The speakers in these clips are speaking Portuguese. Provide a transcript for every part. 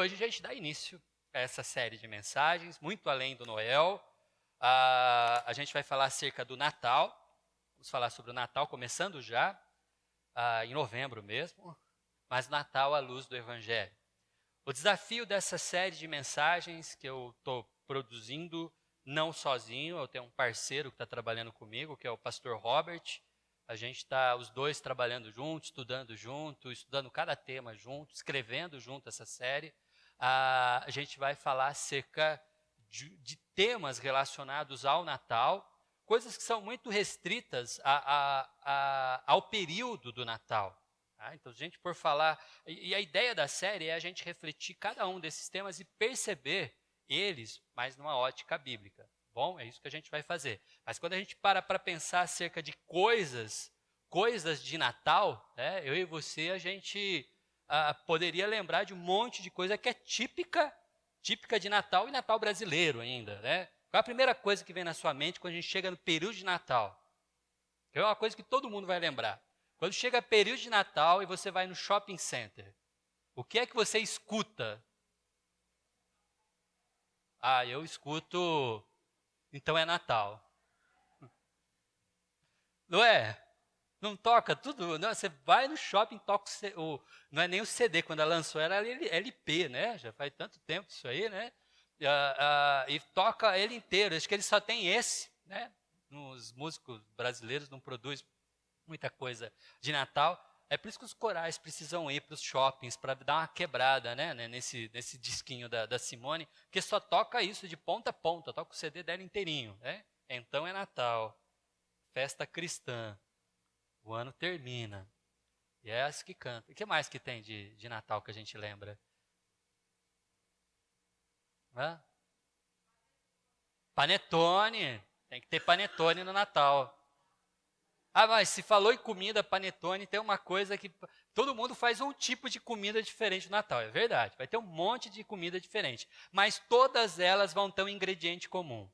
hoje a gente dá início a essa série de mensagens, muito além do Noel. A gente vai falar acerca do Natal. Vamos falar sobre o Natal, começando já, em novembro mesmo, mas Natal à luz do Evangelho. O desafio dessa série de mensagens que eu estou produzindo, não sozinho, eu tenho um parceiro que está trabalhando comigo, que é o pastor Robert. A gente está os dois trabalhando juntos, estudando cada tema junto, escrevendo junto essa série. A gente vai falar acerca de temas relacionados ao Natal, coisas que são muito restritas ao período do Natal. Tá? Então, se a gente for falar, e a ideia da série é a gente refletir cada um desses temas e perceber eles, mas numa ótica bíblica. Bom, é isso que a gente vai fazer. Mas quando a gente para pensar acerca de coisas de Natal, né, eu e você, a gente poderia lembrar de um monte de coisa que é típica de Natal e Natal brasileiro ainda, né? Qual é a primeira coisa que vem na sua mente quando a gente chega no período de Natal? É uma coisa que todo mundo vai lembrar. Quando chega período de Natal e você vai no shopping center, o que é que você escuta? Eu escuto, então é Natal. Não é? Não toca tudo? Não, você vai no shopping, toca não é nem o CD, quando ela lançou era LP, né? Já faz tanto tempo isso aí, né? E toca ele inteiro. Acho que ele só tem esse, né? Os músicos brasileiros não produzem muita coisa de Natal. É por isso que os corais precisam ir para os shoppings para dar uma quebrada, né? Nesse disquinho da Simone, porque só toca isso de ponta a ponta, toca o CD dela inteirinho, né? Então é Natal, festa cristã, o ano termina. E é as que cantam. O que mais que tem de Natal que a gente lembra? Hã? Panetone. Tem que ter panetone no Natal. Mas se falou em comida, panetone, tem uma coisa que todo mundo faz um tipo de comida diferente no Natal, é verdade. Vai ter um monte de comida diferente, mas todas elas vão ter um ingrediente comum.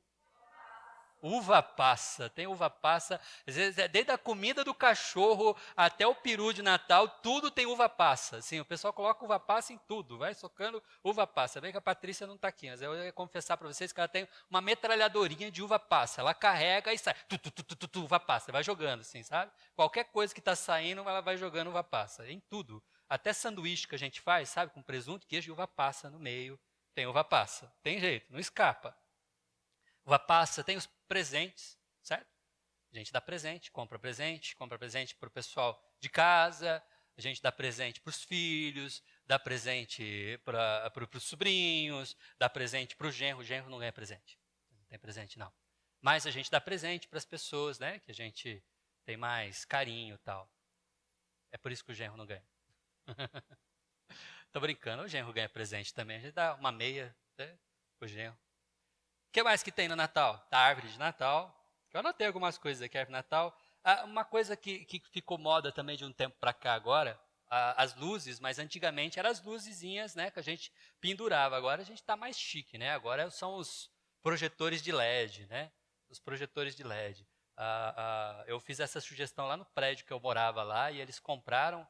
Uva passa, tem uva passa, às vezes desde a comida do cachorro até o peru de Natal, tudo tem uva passa. Sim, o pessoal coloca uva passa em tudo, vai socando uva passa. Bem que a Patrícia não está aqui, mas eu ia confessar para vocês que ela tem uma metralhadorinha de uva passa. Ela carrega e sai, uva passa, vai jogando assim, sabe? Qualquer coisa que está saindo, ela vai jogando uva passa, em tudo. Até sanduíche que a gente faz, sabe, com presunto, queijo e uva passa no meio, tem uva passa. Tem jeito, não escapa. Uva passa, tem os presentes, certo? A gente dá presente, compra presente para o pessoal de casa, a gente dá presente para os filhos, dá presente para os sobrinhos, dá presente para o genro não ganha presente, não tem presente não. Mas a gente dá presente para as pessoas, né, que a gente tem mais carinho e tal. É por isso que o genro não ganha. Tô brincando, o genro ganha presente também, a gente dá uma meia, né, pro genro. O que mais que tem no Natal? Da árvore de Natal. Eu anotei algumas coisas aqui, árvore de Natal. Uma coisa que ficou moda também de um tempo para cá agora, as luzes, mas antigamente eram as luzezinhas, né, que a gente pendurava. Agora a gente está mais chique, né? Agora são os projetores de LED, né? Os projetores de LED. Eu fiz essa sugestão lá no prédio que eu morava lá e eles compraram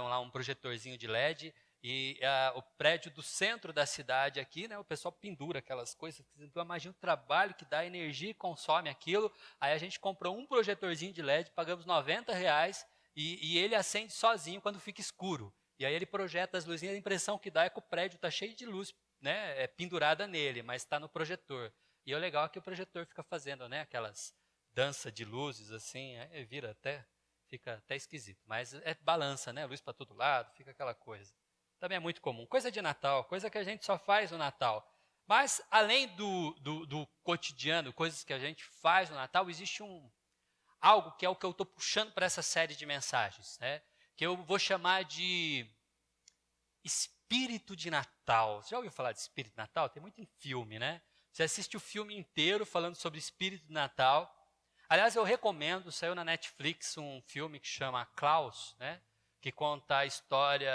lá um projetorzinho de LED. E o prédio do centro da cidade aqui, né, o pessoal pendura aquelas coisas. Então, imagina o trabalho que dá, a energia que consome aquilo. Aí a gente comprou um projetorzinho de LED, pagamos R$ 90 e ele acende sozinho quando fica escuro. E aí ele projeta as luzinhas, a impressão que dá é que o prédio está cheio de luz, né, pendurada nele, mas está no projetor. E o legal é que o projetor fica fazendo, né, aquelas danças de luzes assim, fica até esquisito. Mas balança, né, luz para todo lado, fica aquela coisa. Também é muito comum. Coisa de Natal, coisa que a gente só faz no Natal. Mas, além do cotidiano, coisas que a gente faz no Natal, existe algo que é o que eu estou puxando para essa série de mensagens, né? Que eu vou chamar de espírito de Natal. Você já ouviu falar de espírito de Natal? Tem muito em filme, né? Você assiste o filme inteiro falando sobre espírito de Natal. Aliás, eu recomendo, saiu na Netflix um filme que chama Klaus, né? Que conta a história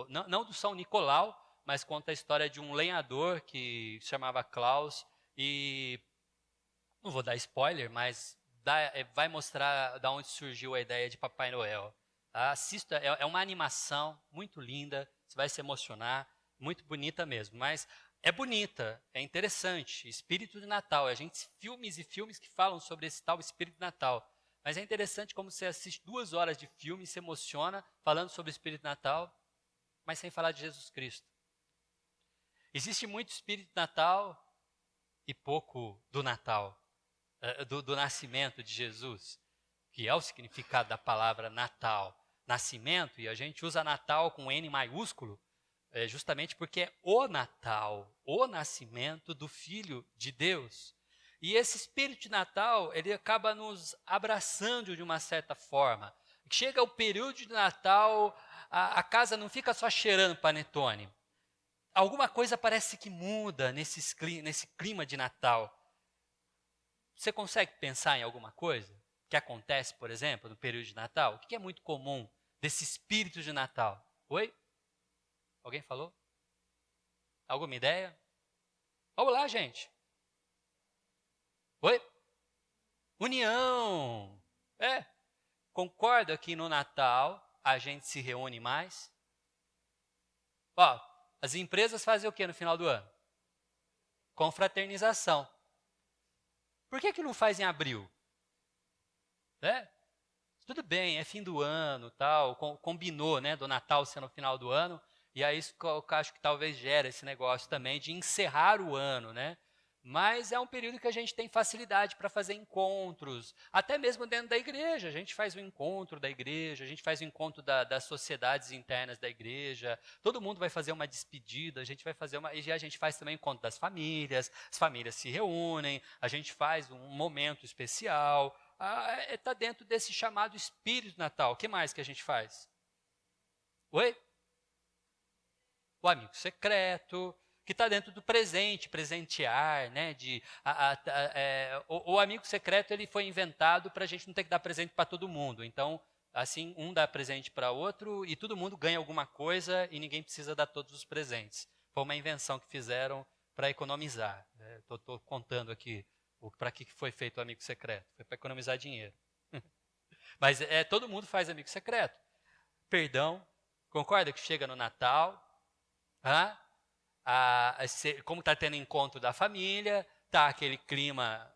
não do São Nicolau, mas conta a história de um lenhador que se chamava Klaus e, não vou dar spoiler, mas vai mostrar da onde surgiu a ideia de Papai Noel. Tá? Assista, é uma animação muito linda, você vai se emocionar. muito bonita mesmo, mas é bonita, é interessante, espírito de Natal, a gente filmes e filmes que falam sobre esse tal espírito de Natal, mas é interessante como você assiste 2 horas de filme e se emociona falando sobre o espírito de Natal, mas sem falar de Jesus Cristo. Existe muito espírito de Natal e pouco do Natal, do nascimento de Jesus, que é o significado da palavra Natal, nascimento, e a gente usa Natal com N maiúsculo, justamente porque é o Natal, o nascimento do Filho de Deus. E esse espírito de Natal, ele acaba nos abraçando de uma certa forma. Chega o período de Natal, a casa não fica só cheirando panetone. Alguma coisa parece que muda nesse clima de Natal. Você consegue pensar em alguma coisa que acontece, por exemplo, no período de Natal? O que é muito comum desse espírito de Natal? Oi? Alguém falou? Alguma ideia? Vamos lá, gente. Oi? União. Concorda que no Natal a gente se reúne mais? Ó, as empresas fazem o que no final do ano? Confraternização. Por que não faz em abril? Tudo bem, é fim do ano, tal, combinou, né, do Natal ser no final do ano, e aí isso eu acho que talvez gera esse negócio também de encerrar o ano, né? Mas é um período que a gente tem facilidade para fazer encontros, até mesmo dentro da igreja. A gente faz o encontro da igreja, a gente faz o encontro das sociedades internas da igreja, todo mundo vai fazer uma despedida, a gente vai fazer e a gente faz também o encontro das famílias, as famílias se reúnem, a gente faz um momento especial. Está dentro desse chamado espírito Natal. O que mais que a gente faz? Oi? O amigo secreto, que está dentro do presente, presentear, né? O amigo secreto ele foi inventado para a gente não ter que dar presente para todo mundo. Então, assim, um dá presente para outro e todo mundo ganha alguma coisa e ninguém precisa dar todos os presentes. Foi uma invenção que fizeram para economizar. Estou contando aqui para que foi feito o amigo secreto. Foi para economizar dinheiro. Mas todo mundo faz amigo secreto. Perdão, concorda que chega no Natal, como está tendo encontro da família, está aquele clima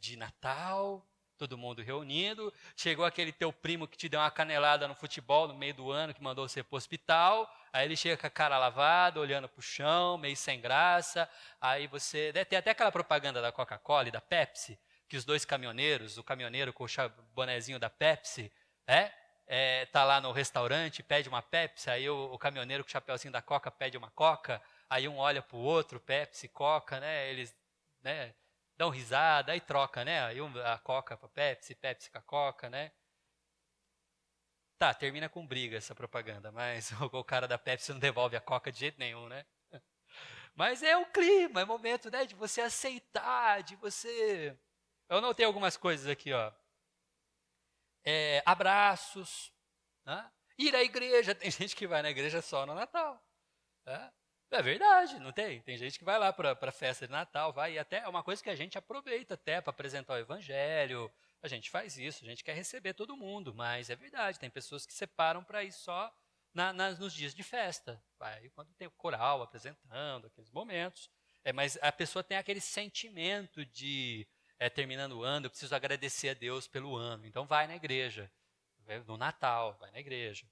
de Natal, todo mundo reunido, chegou aquele teu primo que te deu uma canelada no futebol no meio do ano, que mandou você para o hospital, aí ele chega com a cara lavada, olhando para o chão, meio sem graça, aí você... Tem até aquela propaganda da Coca-Cola e da Pepsi, que os dois caminhoneiros, o caminhoneiro com o bonezinho da Pepsi, tá lá no restaurante, pede uma Pepsi, aí o caminhoneiro com o chapeuzinho da Coca pede uma Coca, aí um olha para o outro, Pepsi, Coca, né, eles... né, dão risada, aí troca, né? Aí a Coca para Pepsi, Pepsi com a Coca, né? Tá, termina com briga essa propaganda, mas o cara da Pepsi não devolve a Coca de jeito nenhum, né? Mas é o clima, é o momento, né, de você aceitar, de você... Eu notei algumas coisas aqui, ó. Abraços, né? Ir à igreja, tem gente que vai na igreja só no Natal, né? É verdade, não tem? Tem gente que vai lá para a festa de Natal, vai, e até é uma coisa que a gente aproveita até para apresentar o evangelho, a gente faz isso, a gente quer receber todo mundo, mas é verdade, tem pessoas que separam para ir só nos dias de festa, vai quando tem o coral apresentando, aqueles momentos, mas a pessoa tem aquele sentimento de, terminando o ano, eu preciso agradecer a Deus pelo ano, então vai na igreja, no Natal, vai na igreja.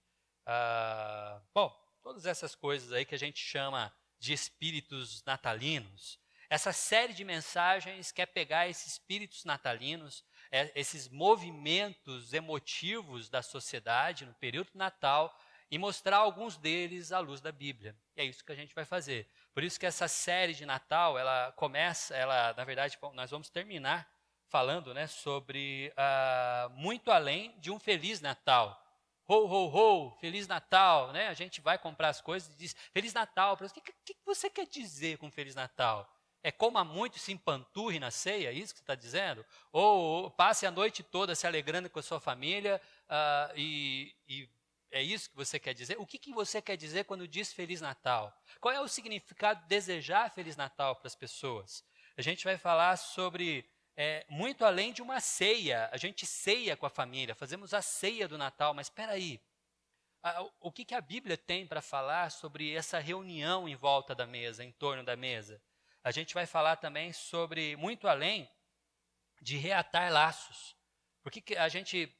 Bom, todas essas coisas aí que a gente chama de espíritos natalinos. Essa série de mensagens quer pegar esses espíritos natalinos, esses movimentos emotivos da sociedade no período do Natal e mostrar alguns deles à luz da Bíblia. E é isso que a gente vai fazer. Por isso que essa série de Natal, na verdade, nós vamos terminar falando, né, sobre muito além de um Feliz Natal. Ho, ho, ho, Feliz Natal, né? A gente vai comprar as coisas e diz Feliz Natal. O que você quer dizer com Feliz Natal? É coma muito e se empanturre na ceia, é isso que você está dizendo? Ou passe a noite toda se alegrando com a sua família e é isso que você quer dizer? O que você quer dizer quando diz Feliz Natal? Qual é o significado de desejar Feliz Natal para as pessoas? A gente vai falar sobre... muito além de uma ceia, a gente ceia com a família, fazemos a ceia do Natal, mas espera aí, O que, que a Bíblia tem para falar sobre essa reunião em volta da mesa, em torno da mesa? A gente vai falar também sobre, muito além de reatar laços. Porque que a gente,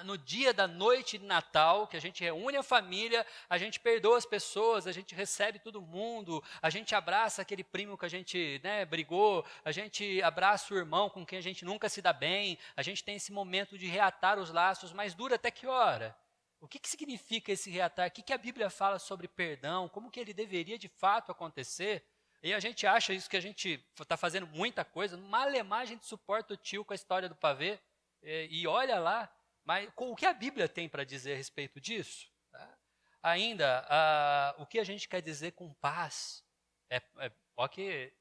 no dia da noite de Natal, que a gente reúne a família, a gente perdoa as pessoas, a gente recebe todo mundo, a gente abraça aquele primo que a gente brigou, a gente abraça o irmão com quem a gente nunca se dá bem, a gente tem esse momento de reatar os laços, mas dura até que hora? O que, que significa esse reatar? O que, que a Bíblia fala sobre perdão? Como que ele deveria de fato acontecer? E a gente acha isso que a gente está fazendo muita coisa, malemar a gente suporta o tio com a história do pavê, e olha lá, mas o que a Bíblia tem para dizer a respeito disso? Tá? Ainda, o que a gente quer dizer com paz? Ó que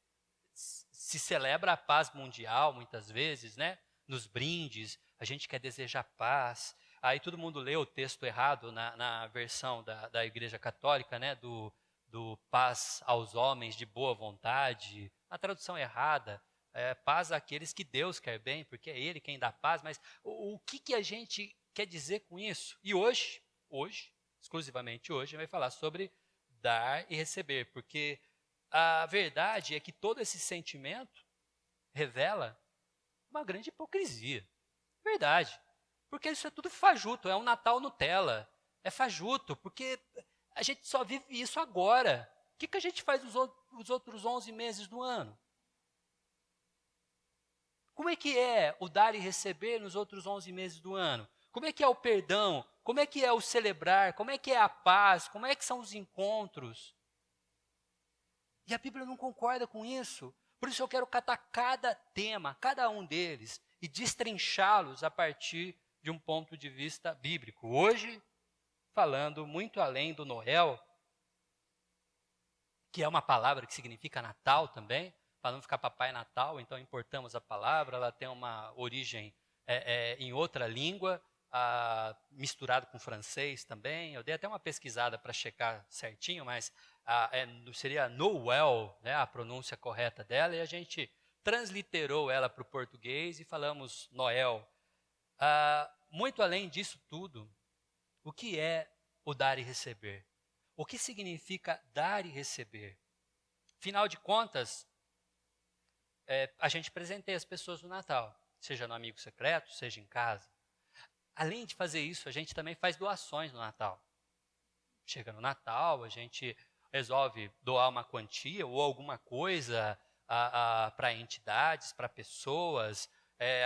se celebra a paz mundial muitas vezes, né? Nos brindes, a gente quer desejar paz. Aí todo mundo lê o texto errado na versão da Igreja Católica, né? Do paz aos homens de boa vontade. A tradução errada. Paz àqueles que Deus quer bem, porque é Ele quem dá paz. Mas o que, que a gente quer dizer com isso? E hoje, exclusivamente hoje, a gente vai falar sobre dar e receber, porque a verdade é que todo esse sentimento revela uma grande hipocrisia. Verdade. Porque isso é tudo fajuto, é um Natal Nutella. É fajuto, porque a gente só vive isso agora. O que, que a gente faz os outros 11 meses do ano? Como é o dar e receber nos outros 11 meses do ano? Como é que é o perdão? Como é que é o celebrar? Como é que é a paz? Como é que são os encontros? E a Bíblia não concorda com isso. Por isso eu quero catar cada tema, cada um deles, e destrinchá-los a partir de um ponto de vista bíblico. Hoje, falando muito além do Noel, que é uma palavra que significa Natal também, para não ficar Papai Natal, então importamos a palavra, ela tem uma origem em outra língua, misturado com francês também. Eu dei até uma pesquisada para checar certinho, mas seria Noel, né, a pronúncia correta dela, e a gente transliterou ela para o português e falamos Noel. Muito além disso tudo, o que é o dar e receber? O que significa dar e receber? Afinal de contas, a gente presenteia as pessoas no Natal, seja no amigo secreto, seja em casa. Além de fazer isso, a gente também faz doações no Natal. Chega no Natal, a gente resolve doar uma quantia ou alguma coisa para entidades, para pessoas.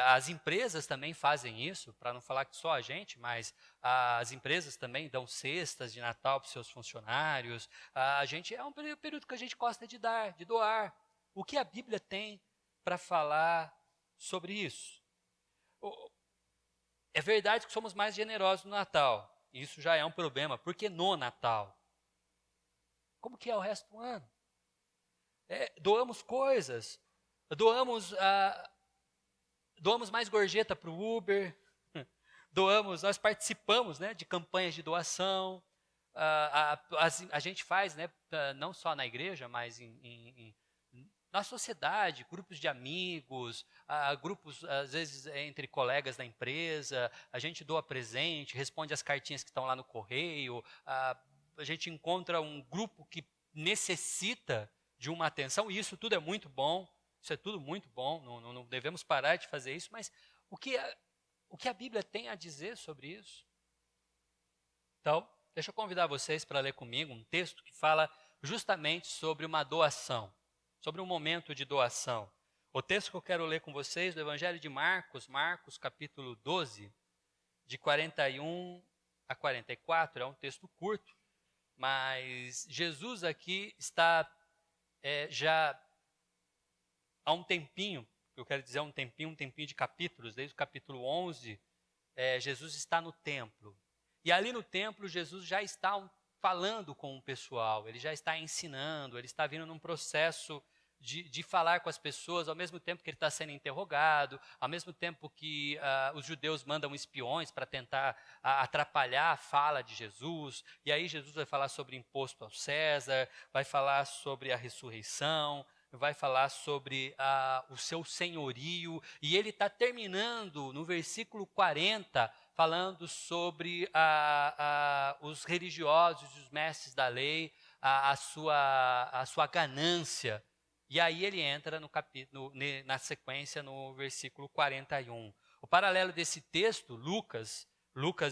As empresas também fazem isso, para não falar que só a gente, mas as empresas também dão cestas de Natal para os seus funcionários. A gente é um período que a gente gosta de dar, de doar. O que a Bíblia tem para falar sobre isso? É verdade que somos mais generosos no Natal. Isso já é um problema. Por que no Natal? Como que é o resto do ano? Doamos coisas. Doamos mais gorjeta para o Uber. Nós participamos, né, de campanhas de doação. A gente faz, né, não só na igreja, mas na sociedade, grupos de amigos, grupos, às vezes, entre colegas da empresa, a gente doa presente, responde as cartinhas que estão lá no correio, a gente encontra um grupo que necessita de uma atenção, e isso tudo é muito bom, isso é tudo muito bom, não devemos parar de fazer isso, mas o que a Bíblia tem a dizer sobre isso? Então, deixa eu convidar vocês para ler comigo um texto que fala justamente sobre uma doação, sobre um momento de doação. O texto que eu quero ler com vocês, do Evangelho de Marcos, Marcos capítulo 12, de 41 a 44, é um texto curto, mas Jesus aqui está já há um tempinho, eu quero dizer um tempinho de capítulos, desde o capítulo 11, Jesus está no templo. E ali no templo, Jesus já está falando com o pessoal, ele já está ensinando, ele está vindo num processo de falar com as pessoas, ao mesmo tempo que ele está sendo interrogado, ao mesmo tempo que os judeus mandam espiões para tentar atrapalhar a fala de Jesus, e aí Jesus vai falar sobre imposto ao César, vai falar sobre a ressurreição, vai falar sobre o seu senhorio, e ele está terminando no versículo 40, falando sobre os religiosos, os mestres da lei, a sua ganância. E aí ele entra na sequência no versículo 41. O paralelo desse texto, Lucas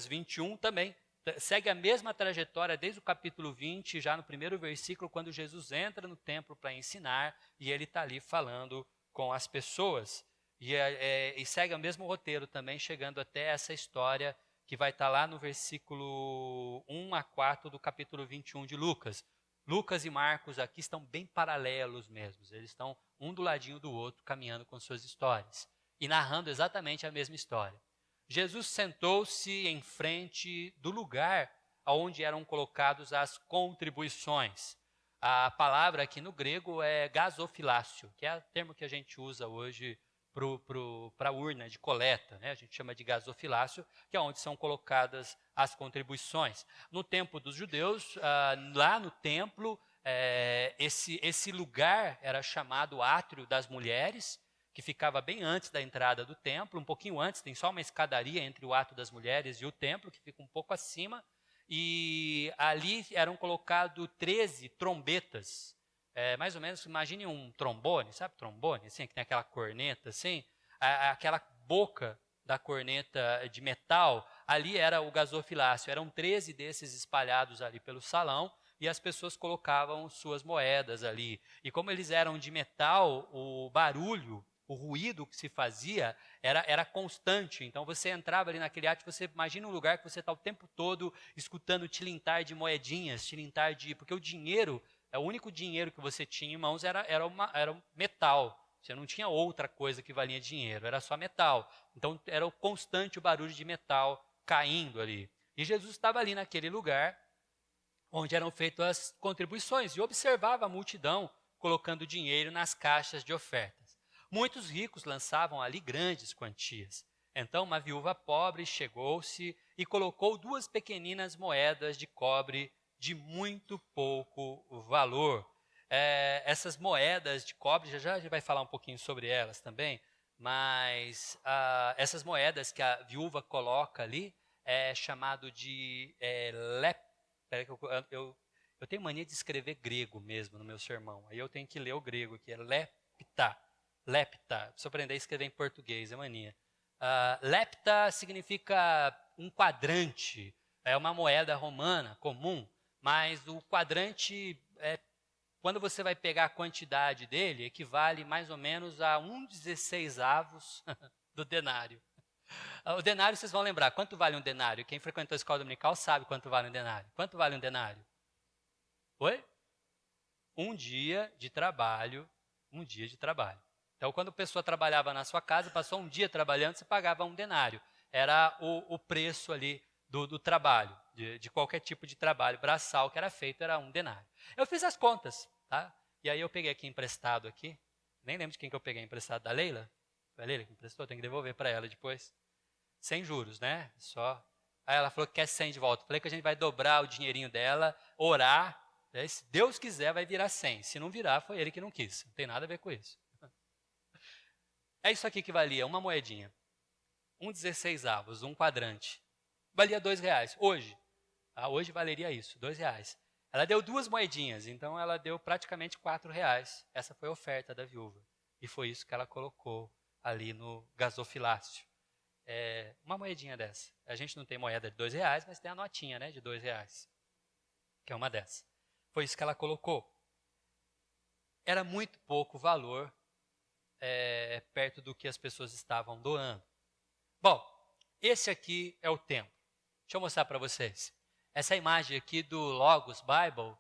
21, também segue a mesma trajetória desde o capítulo 20, já no primeiro versículo, quando Jesus entra no templo para ensinar, e ele está ali falando com as pessoas. E segue o mesmo roteiro também, chegando até essa história que vai estar lá no versículo 1 a 4 do capítulo 21 de Lucas. Lucas e Marcos aqui estão bem paralelos mesmo, eles estão um do ladinho do outro, caminhando com suas histórias, e narrando exatamente a mesma história. Jesus sentou-se em frente do lugar onde eram colocados as contribuições. A palavra aqui no grego é gasofilácio, que é o termo que a gente usa hoje para a urna de coleta, né? A gente chama de gasofilácio, que é onde são colocadas as contribuições. No tempo dos judeus, lá no templo, esse lugar era chamado átrio das mulheres, que ficava bem antes da entrada do templo, um pouquinho antes, tem só uma escadaria entre o átrio das mulheres e o templo, que fica um pouco acima, e ali eram colocados 13 trombetas. Mais ou menos, imagine um trombone, sabe trombone? Assim, que tem aquela corneta, assim, aquela boca da corneta de metal, ali era o gasofilácio. Eram 13 desses espalhados ali pelo salão, e as pessoas colocavam suas moedas ali. E como eles eram de metal, o barulho, o ruído que se fazia era constante. Então você entrava ali naquele átrio, você imagina um lugar que você está o tempo todo escutando tilintar de moedinhas, porque o dinheiro, o único dinheiro que você tinha em mãos era metal. Você não tinha outra coisa que valia dinheiro, era só metal. Então era o constante barulho de metal caindo ali. E Jesus estava ali naquele lugar onde eram feitas as contribuições e observava a multidão colocando dinheiro nas caixas de ofertas. Muitos ricos lançavam ali grandes quantias. Então uma viúva pobre chegou-se e colocou 2 pequeninas moedas de cobre de muito pouco valor. Essas moedas de cobre, já a gente vai falar um pouquinho sobre elas também, mas essas moedas que a viúva coloca ali é chamado de Peraí que eu tenho mania de escrever grego mesmo no meu sermão. Aí eu tenho que ler o grego aqui, é lepta. Lepta, preciso aprender a escrever em português, é mania. Lepta significa um quadrante, é uma moeda romana comum, mas o quadrante, quando você vai pegar a quantidade dele, equivale mais ou menos a 1/16 do denário. O denário, vocês vão lembrar, quanto vale um denário? Quem frequentou a escola dominical sabe quanto vale um denário. Quanto vale um denário? Oi? Um dia de trabalho, Então, quando a pessoa trabalhava na sua casa, passou um dia trabalhando, você pagava um denário. Era o preço ali do trabalho, de qualquer tipo de trabalho braçal que era feito, era um denário. Eu fiz as contas, tá? E aí eu peguei aqui emprestado aqui, nem lembro de quem que eu peguei emprestado, da Leila? Foi a Leila que emprestou, tenho que devolver para ela depois. Sem juros, né? Só. Aí ela falou que quer 100 de volta. Falei que a gente vai dobrar o dinheirinho dela, orar. Se Deus quiser, vai virar 100. Se não virar, foi ele que não quis. Não tem nada a ver com isso. É isso aqui que valia, uma moedinha. 1/16, um quadrante. Valia R$2. Hoje. Hoje valeria isso, R$2. Ela deu 2 moedinhas, então ela deu praticamente R$4. Essa foi a oferta da viúva. E foi isso que ela colocou ali no gasofilácio. Uma moedinha dessa. A gente não tem moeda de R$2, mas tem a notinha, né, de R$2, que é uma dessa. Foi isso que ela colocou. Era muito pouco valor perto do que as pessoas estavam doando. Bom, esse aqui é o templo. Deixa eu mostrar para vocês. Essa imagem aqui do Logos Bible,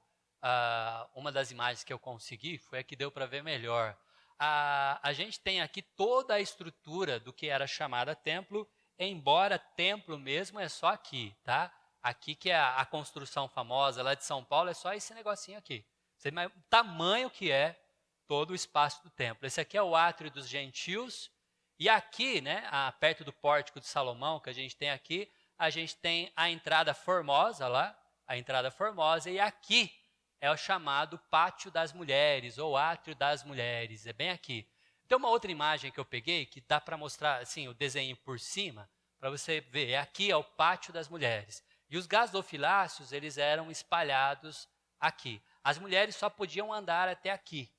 uma das imagens que eu consegui, foi a que deu para ver melhor. A gente tem aqui toda a estrutura do que era chamada templo, embora templo mesmo é só aqui, tá? Aqui que é a construção famosa lá de São Paulo, é só esse negocinho aqui. Você vê o tamanho que é todo o espaço do templo. Esse aqui é o átrio dos gentios, e aqui, né, perto do pórtico de Salomão, que a gente tem aqui, a gente tem a entrada formosa lá, e aqui é o chamado Pátio das Mulheres, ou Átrio das Mulheres, é bem aqui. Tem uma outra imagem que eu peguei, que dá para mostrar assim, o desenho por cima, para você ver. Aqui é o pátio das mulheres. E os gasofiláceos, eles eram espalhados aqui. As mulheres só podiam andar até aqui.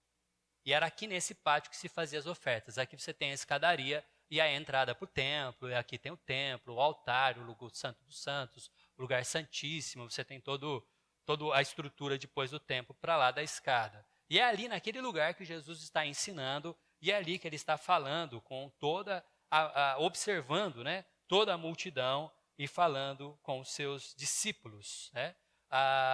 E era aqui nesse pátio que se fazia as ofertas. Aqui você tem a escadaria e a entrada para o templo. E aqui tem o templo, o altar, o lugar santo dos santos, o lugar santíssimo. Você tem toda a estrutura depois do templo para lá da escada. E é ali naquele lugar que Jesus está ensinando. E é ali que ele está falando com observando, né, toda a multidão e falando com os seus discípulos. Né?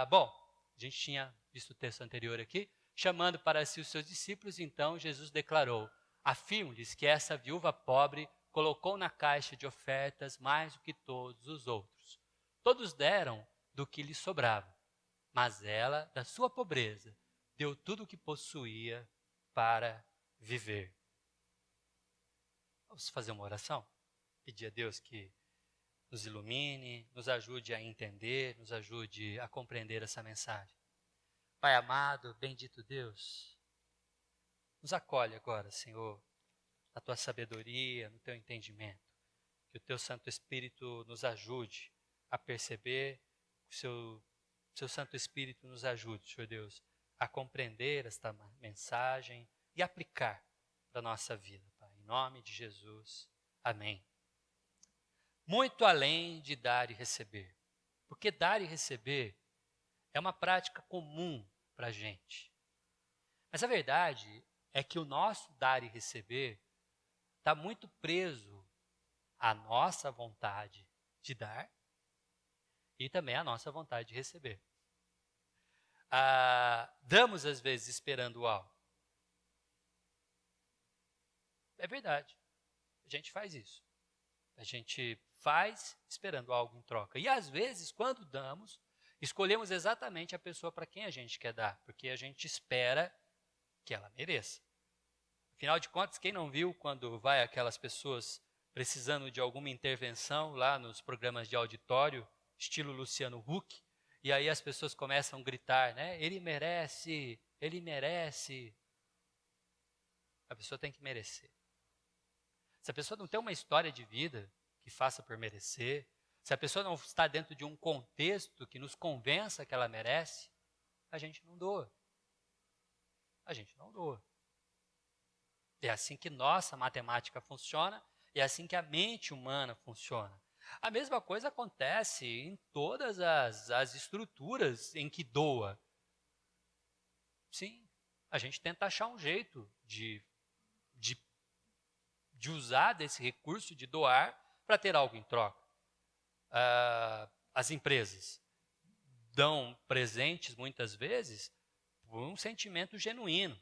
Bom, a gente tinha visto o texto anterior aqui. Chamando para si os seus discípulos, então Jesus declarou: afirmo-lhes que essa viúva pobre colocou na caixa de ofertas mais do que todos os outros. Todos deram do que lhe sobrava, mas ela, da sua pobreza, deu tudo o que possuía para viver. Vamos fazer uma oração? Pedir a Deus que nos ilumine, nos ajude a entender, nos ajude a compreender essa mensagem. Pai amado, bendito Deus, nos acolhe agora, Senhor, na tua sabedoria, no teu entendimento. Que o teu Santo Espírito nos ajude a perceber, que o seu Santo Espírito nos ajude, Senhor Deus, a compreender esta mensagem e aplicar para a nossa vida, Pai. Em nome de Jesus, amém. Muito além de dar e receber, porque dar e receber é uma prática comum para a gente. Mas a verdade é que o nosso dar e receber está muito preso à nossa vontade de dar e também à nossa vontade de receber. Damos às vezes esperando algo. É verdade, a gente faz isso. A gente faz esperando algo em troca. E às vezes, quando damos, escolhemos exatamente a pessoa para quem a gente quer dar, porque a gente espera que ela mereça. Afinal de contas, quem não viu quando vai aquelas pessoas precisando de alguma intervenção lá nos programas de auditório, estilo Luciano Huck, e aí as pessoas começam a gritar, né? Ele merece, ele merece. A pessoa tem que merecer. Se a pessoa não tem uma história de vida que faça por merecer, se a pessoa não está dentro de um contexto que nos convença que ela merece, a gente não doa. A gente não doa. É assim que nossa matemática funciona, é assim que a mente humana funciona. A mesma coisa acontece em todas as estruturas em que doa. Sim, a gente tenta achar um jeito de usar desse recurso de doar para ter algo em troca. As empresas dão presentes, muitas vezes, por um sentimento genuíno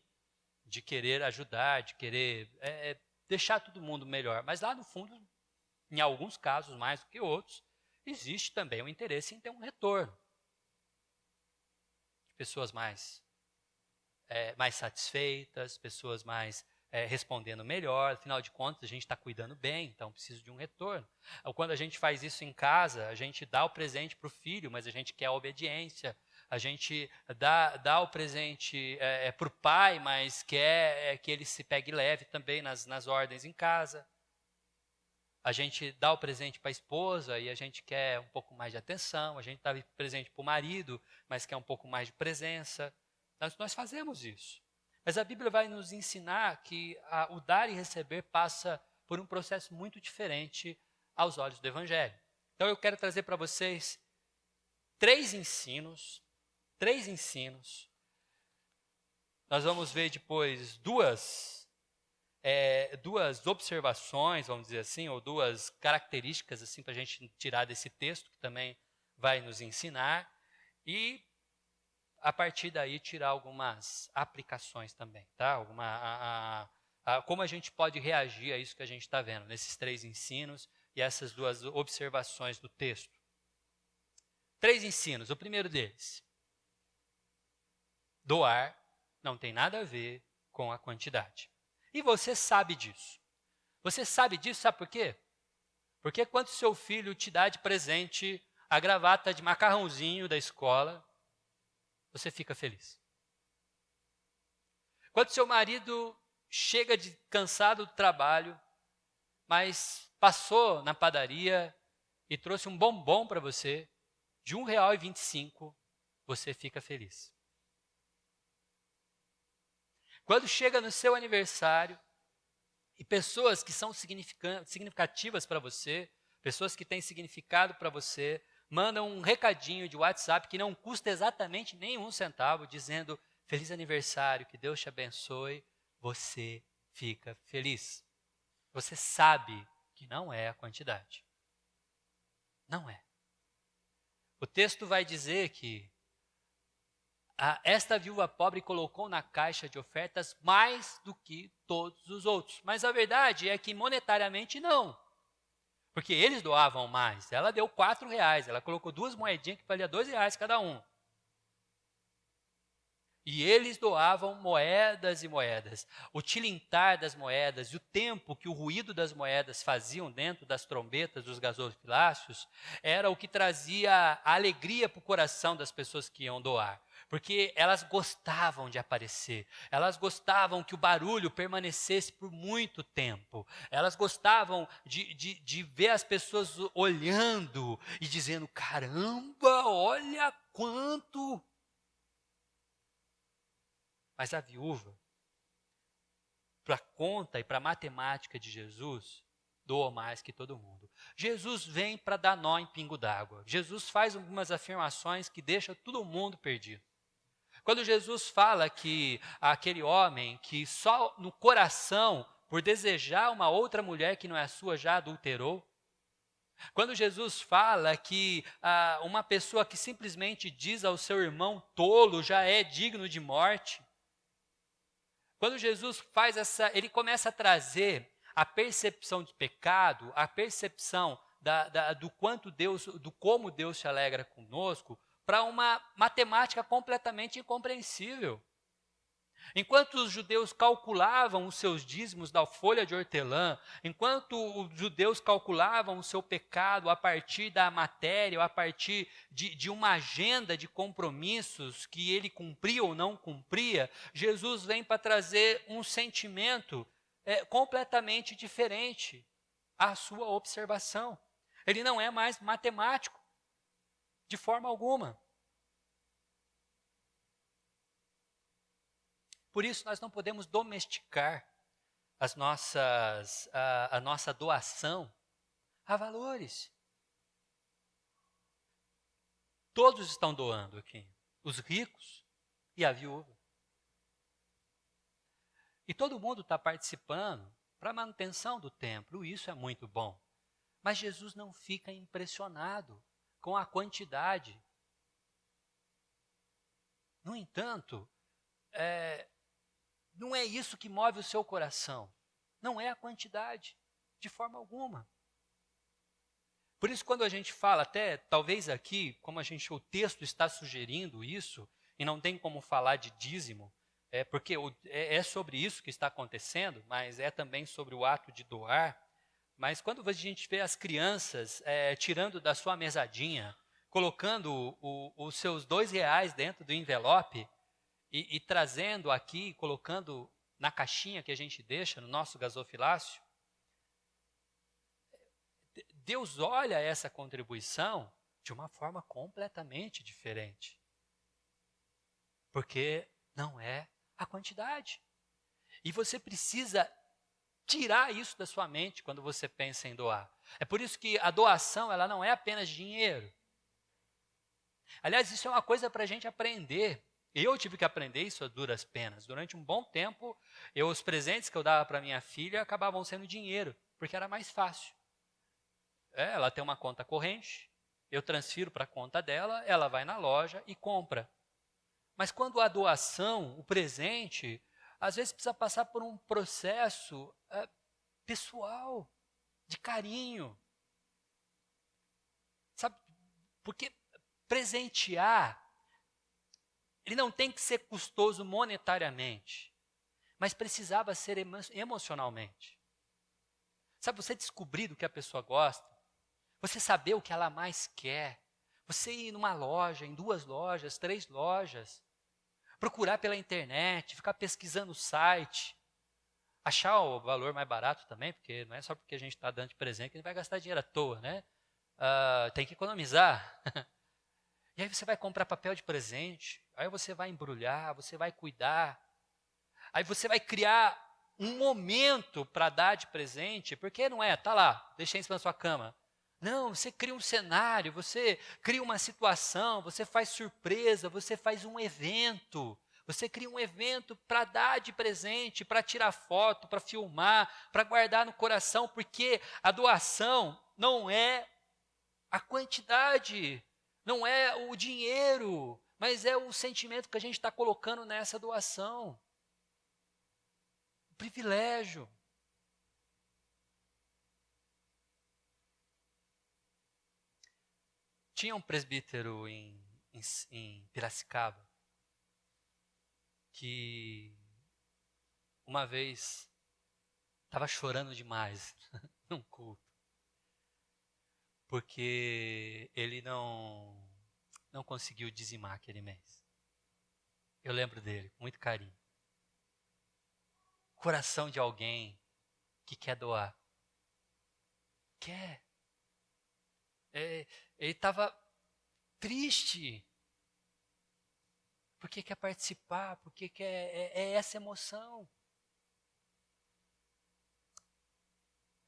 de querer ajudar, de querer deixar todo mundo melhor. Mas lá no fundo, em alguns casos mais do que outros, existe também o interesse em ter um retorno. De pessoas mais satisfeitas, pessoas mais respondendo melhor. Afinal de contas, a gente está cuidando bem, então preciso de um retorno. Quando a gente faz isso em casa, a gente dá o presente para o filho, mas a gente quer a obediência. A gente dá o presente para o pai, mas quer que ele se pegue leve também nas ordens em casa. A gente dá o presente para a esposa e a gente quer um pouco mais de atenção. A gente dá o presente para o marido, mas quer um pouco mais de presença. Nós fazemos isso. Mas a Bíblia vai nos ensinar que o dar e receber passa por um processo muito diferente aos olhos do Evangelho. Então eu quero trazer para vocês três ensinos. Nós vamos ver depois duas observações, vamos dizer assim, ou duas características assim, para a gente tirar desse texto, que também vai nos ensinar. E a partir daí tirar algumas aplicações também, tá? Como a gente pode reagir a isso que a gente está vendo, nesses três ensinos e essas duas observações do texto. Três ensinos, o primeiro deles. Doar não tem nada a ver com a quantidade. E você sabe disso. Você sabe disso, sabe por quê? Porque quando seu filho te dá de presente a gravata de macarrãozinho da escola, você fica feliz. Quando seu marido chega cansado do trabalho, mas passou na padaria e trouxe um bombom para você de R$ 1,25, você fica feliz. Quando chega no seu aniversário e pessoas que são significativas para você, pessoas que têm significado para você, mandam um recadinho de WhatsApp que não custa exatamente nenhum centavo, dizendo feliz aniversário, que Deus te abençoe, você fica feliz. Você sabe que não é a quantidade. Não é. O texto vai dizer que esta viúva pobre colocou na caixa de ofertas mais do que todos os outros. Mas a verdade é que monetariamente não. Porque eles doavam mais. Ela deu R$ 4, ela colocou 2 moedinhas que valia R$ 2 cada um. E eles doavam moedas e moedas. O tilintar das moedas e o tempo que o ruído das moedas faziam dentro das trombetas dos gasofiláceos era o que trazia a alegria para o coração das pessoas que iam doar. Porque elas gostavam de aparecer, elas gostavam que o barulho permanecesse por muito tempo, elas gostavam de ver as pessoas olhando e dizendo, caramba, olha quanto... Mas a viúva, para a conta e para a matemática de Jesus, doa mais que todo mundo. Jesus vem para dar nó em pingo d'água. Jesus faz algumas afirmações que deixam todo mundo perdido. Quando Jesus fala que aquele homem que só no coração, por desejar uma outra mulher que não é a sua, já adulterou. Quando Jesus fala que uma pessoa que simplesmente diz ao seu irmão tolo já é digno de morte. Quando Jesus faz ele começa a trazer a percepção de pecado, a percepção do quanto Deus, do como Deus se alegra conosco, para uma matemática completamente incompreensível. Enquanto os judeus calculavam os seus dízimos da folha de hortelã, enquanto os judeus calculavam o seu pecado a partir da matéria, ou a partir de uma agenda de compromissos que ele cumpria ou não cumpria, Jesus vem para trazer um sentimento completamente diferente à sua observação. Ele não é mais matemático, de forma alguma. Por isso, nós não podemos domesticar a nossa doação a valores. Todos estão doando aqui, os ricos e a viúva. E todo mundo está participando para a manutenção do templo, isso é muito bom. Mas Jesus não fica impressionado com a quantidade. No entanto, não é isso que move o seu coração. Não é a quantidade, de forma alguma. Por isso, quando a gente fala, até talvez aqui, como o texto está sugerindo isso, e não tem como falar de dízimo, porque é sobre isso que está acontecendo, mas é também sobre o ato de doar. Mas quando a gente vê as crianças tirando da sua mesadinha, colocando os seus R$ 2 dentro do envelope, e trazendo aqui, colocando na caixinha que a gente deixa no nosso gasofilácio, Deus olha essa contribuição de uma forma completamente diferente. Porque não é a quantidade. E você precisa tirar isso da sua mente quando você pensa em doar. É por isso que a doação ela não é apenas dinheiro. Aliás, isso é uma coisa para a gente aprender. Eu tive que aprender isso a duras penas. Durante um bom tempo, os presentes que eu dava para minha filha acabavam sendo dinheiro, porque era mais fácil. Ela tem uma conta corrente, eu transfiro para a conta dela, ela vai na loja e compra. Mas quando a doação, o presente, às vezes precisa passar por um processo pessoal, de carinho. Sabe, porque presentear, ele não tem que ser custoso monetariamente, mas precisava ser emocionalmente. Sabe, você descobrir do que a pessoa gosta, você saber o que ela mais quer, você ir numa loja, em 2 lojas, 3 lojas, procurar pela internet, ficar pesquisando o site, achar o valor mais barato também, porque não é só porque a gente está dando de presente que a gente vai gastar dinheiro à toa, né? Tem que economizar. E aí você vai comprar papel de presente, aí você vai embrulhar, você vai cuidar, aí você vai criar um momento para dar de presente, porque não é, tá lá, deixei em cima da sua cama. Não, você cria um cenário, você cria uma situação, você faz surpresa, você faz um evento. Você cria um evento para dar de presente, para tirar foto, para filmar, para guardar no coração, porque a doação não é a quantidade, não é o dinheiro, mas é o sentimento que a gente está colocando nessa doação. O privilégio. Tinha um presbítero em Piracicaba que uma vez estava chorando demais num culto, porque ele não conseguiu dizimar aquele mês. Eu lembro dele com muito carinho. Coração de alguém que quer doar. Quer. Ele estava triste, porque quer participar, porque quer, é essa emoção.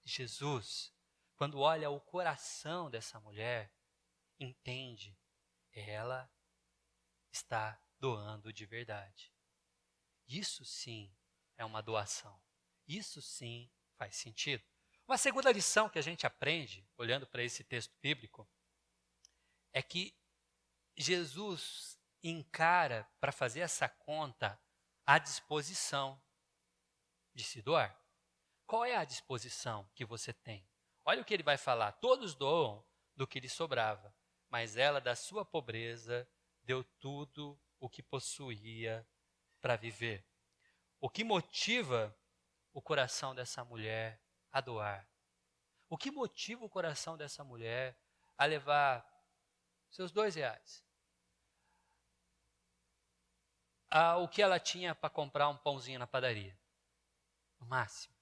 Jesus, quando olha o coração dessa mulher, entende, ela está doando de verdade. Isso sim é uma doação. Isso sim faz sentido. Uma segunda lição que a gente aprende, olhando para esse texto bíblico, é que Jesus encara para fazer essa conta a disposição de se doar. Qual é a disposição que você tem? Olha o que ele vai falar. Todos doam do que lhe sobrava, mas ela, da sua pobreza, deu tudo o que possuía para viver. O que motiva o coração dessa mulher a doar? O que motiva o coração dessa mulher a levar seus R$ 2? O que ela tinha para comprar um pãozinho na padaria? No máximo.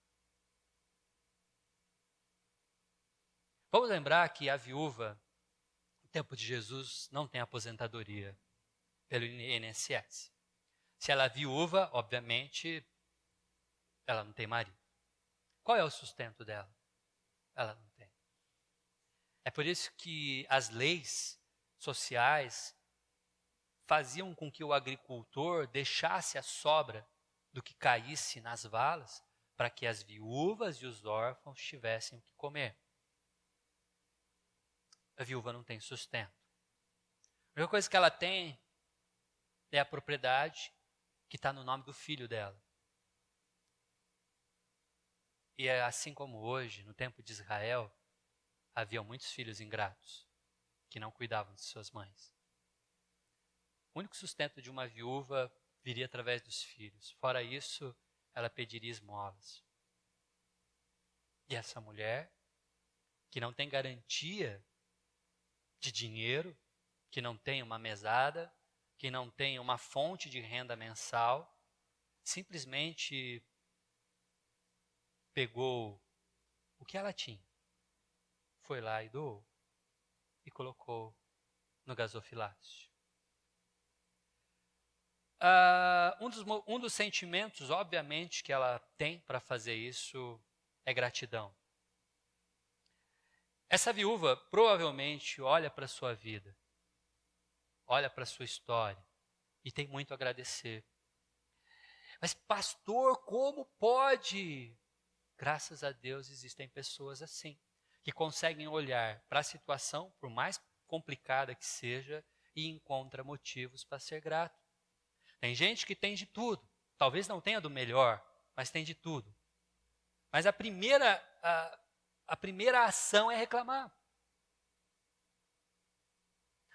Vamos lembrar que a viúva, no tempo de Jesus, não tem aposentadoria pelo INSS. Se ela é viúva, obviamente, ela não tem marido. Qual é o sustento dela? Ela não tem. É por isso que as leis sociais faziam com que o agricultor deixasse a sobra do que caísse nas valas para que as viúvas e os órfãos tivessem o que comer. A viúva não tem sustento. A única coisa que ela tem é a propriedade que está no nome do filho dela. E é assim como hoje, no tempo de Israel, havia muitos filhos ingratos que não cuidavam de suas mães. O único sustento de uma viúva viria através dos filhos. Fora isso, ela pediria esmolas. E essa mulher, que não tem garantia de dinheiro, que não tem uma mesada, que não tem uma fonte de renda mensal, simplesmente pegou o que ela tinha, foi lá e doou, e colocou no gasofilácio. Um dos sentimentos, obviamente, que ela tem para fazer isso é gratidão. Essa viúva provavelmente olha para a sua vida, olha para a sua história e tem muito a agradecer. Mas, pastor, como pode? Graças a Deus existem pessoas assim, que conseguem olhar para a situação, por mais complicada que seja, e encontra motivos para ser grato. Tem gente que tem de tudo, talvez não tenha do melhor, mas tem de tudo. Mas a primeira ação é reclamar.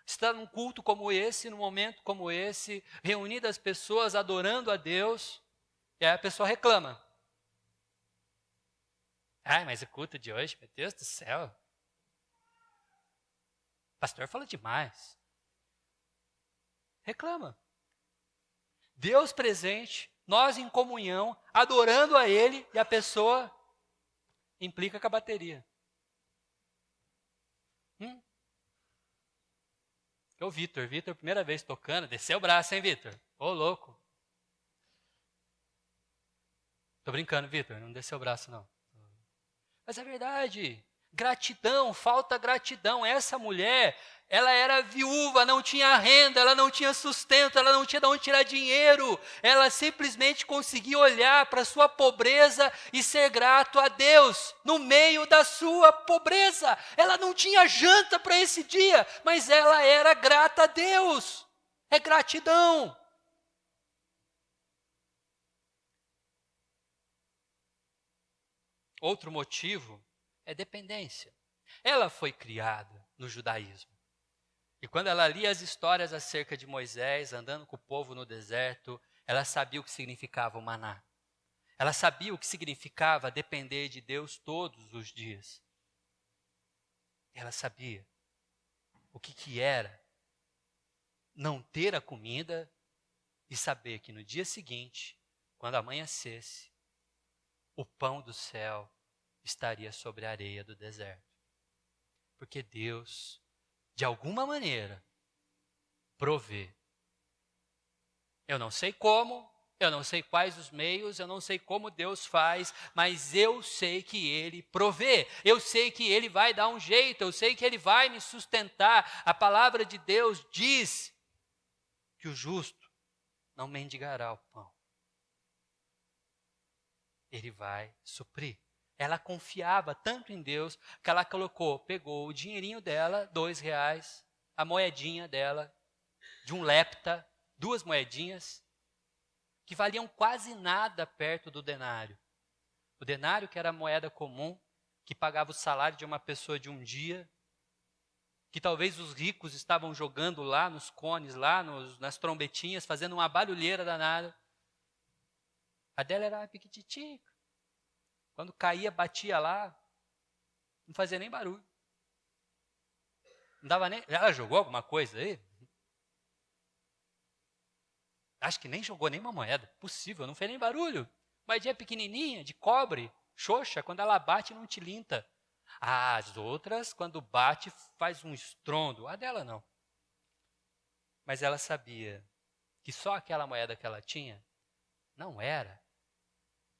Está num culto como esse, num momento como esse, reunidas as pessoas adorando a Deus, e aí a pessoa reclama. Mas o culto de hoje, meu Deus do céu. O pastor fala demais. Reclama. Deus presente nós em comunhão, adorando a Ele, e a pessoa implica com a bateria. O Vitor, primeira vez tocando, desceu o braço, hein, Vitor? Ô, louco. Tô brincando, Vitor, não desceu o braço, não. Mas é verdade. Gratidão, falta gratidão. Essa mulher, ela era viúva, não tinha renda, ela não tinha sustento, ela não tinha de onde tirar dinheiro. Ela simplesmente conseguia olhar para a sua pobreza e ser grato a Deus no meio da sua pobreza. Ela não tinha janta para esse dia, mas ela era grata a Deus. É gratidão. Outro motivo é dependência. Ela foi criada no judaísmo. E quando ela lia as histórias acerca de Moisés andando com o povo no deserto, ela sabia o que significava o maná. Ela sabia o que significava depender de Deus todos os dias. Ela sabia o que era não ter a comida e saber que no dia seguinte, quando amanhecesse, o pão do céu estaria sobre a areia do deserto. Porque Deus, de alguma maneira, provê. Eu não sei como, eu não sei quais os meios, eu não sei como Deus faz, mas eu sei que Ele provê. Eu sei que Ele vai dar um jeito, eu sei que Ele vai me sustentar. A palavra de Deus diz que o justo não mendigará o pão. Ele vai suprir. Ela confiava tanto em Deus que ela pegou o dinheirinho dela, R$2, a moedinha dela, de um lepta, 2 moedinhas, que valiam quase nada perto do denário. O denário, que era a moeda comum, que pagava o salário de uma pessoa de um dia, que talvez os ricos estavam jogando lá nos cones, lá nas trombetinhas, fazendo uma barulheira danada. A dela era piquititica. Quando caía, batia lá, não fazia nem barulho. Não dava nem. Ela jogou alguma coisa aí? Acho que nem jogou nenhuma moeda. Possível, não fez nem barulho. Moedinha pequenininha, de cobre, xoxa, quando ela bate não tilinta. As outras, quando bate, faz um estrondo. A dela não. Mas ela sabia que só aquela moeda que ela tinha não era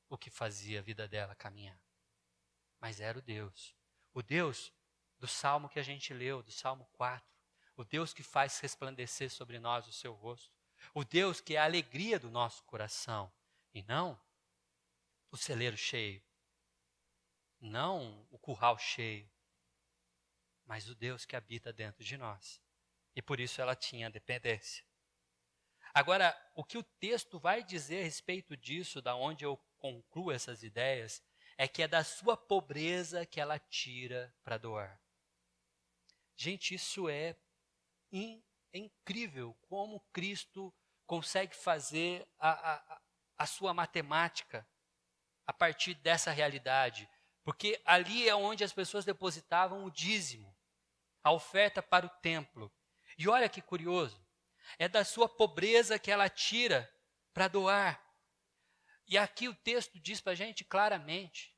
o que fazia a vida dela caminhar. Mas era o Deus do Salmo que a gente leu, do Salmo 4. O Deus que faz resplandecer sobre nós o seu rosto. O Deus que é a alegria do nosso coração. E não o celeiro cheio. Não o curral cheio. Mas o Deus que habita dentro de nós. E por isso ela tinha dependência. Agora, o que o texto vai dizer a respeito disso, da onde eu concluo essas ideias, é que é da sua pobreza que ela tira para doar. Gente, isso é incrível como Cristo consegue fazer a sua matemática a partir dessa realidade. Porque ali é onde as pessoas depositavam o dízimo, a oferta para o templo. E olha que curioso, é da sua pobreza que ela tira para doar. E aqui o texto diz para a gente claramente,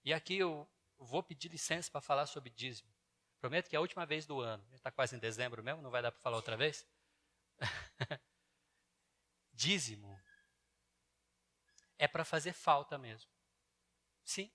e aqui eu vou pedir licença para falar sobre dízimo. Prometo que é a última vez do ano. Está quase em dezembro mesmo, não vai dar para falar outra vez? Dízimo é para fazer falta mesmo. Sim.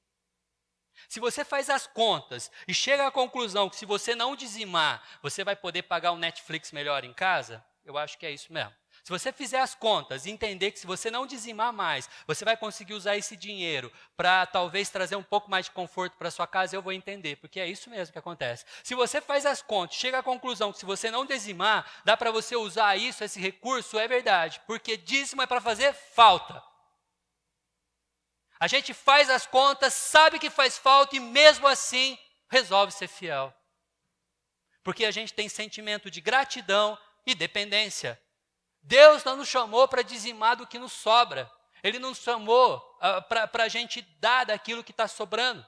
Se você faz as contas e chega à conclusão que se você não dizimar, você vai poder pagar um Netflix melhor em casa, eu acho que é isso mesmo. Se você fizer as contas e entender que se você não dizimar mais, você vai conseguir usar esse dinheiro para talvez trazer um pouco mais de conforto para sua casa, eu vou entender, porque é isso mesmo que acontece. Se você faz as contas, chega à conclusão que se você não dizimar, dá para você usar isso, esse recurso, é verdade, porque dízimo é para fazer falta. A gente faz as contas, sabe que faz falta e mesmo assim resolve ser fiel. Porque a gente tem sentimento de gratidão e dependência. Deus não nos chamou para dizimar do que nos sobra. Ele nos chamou para a gente dar daquilo que está sobrando.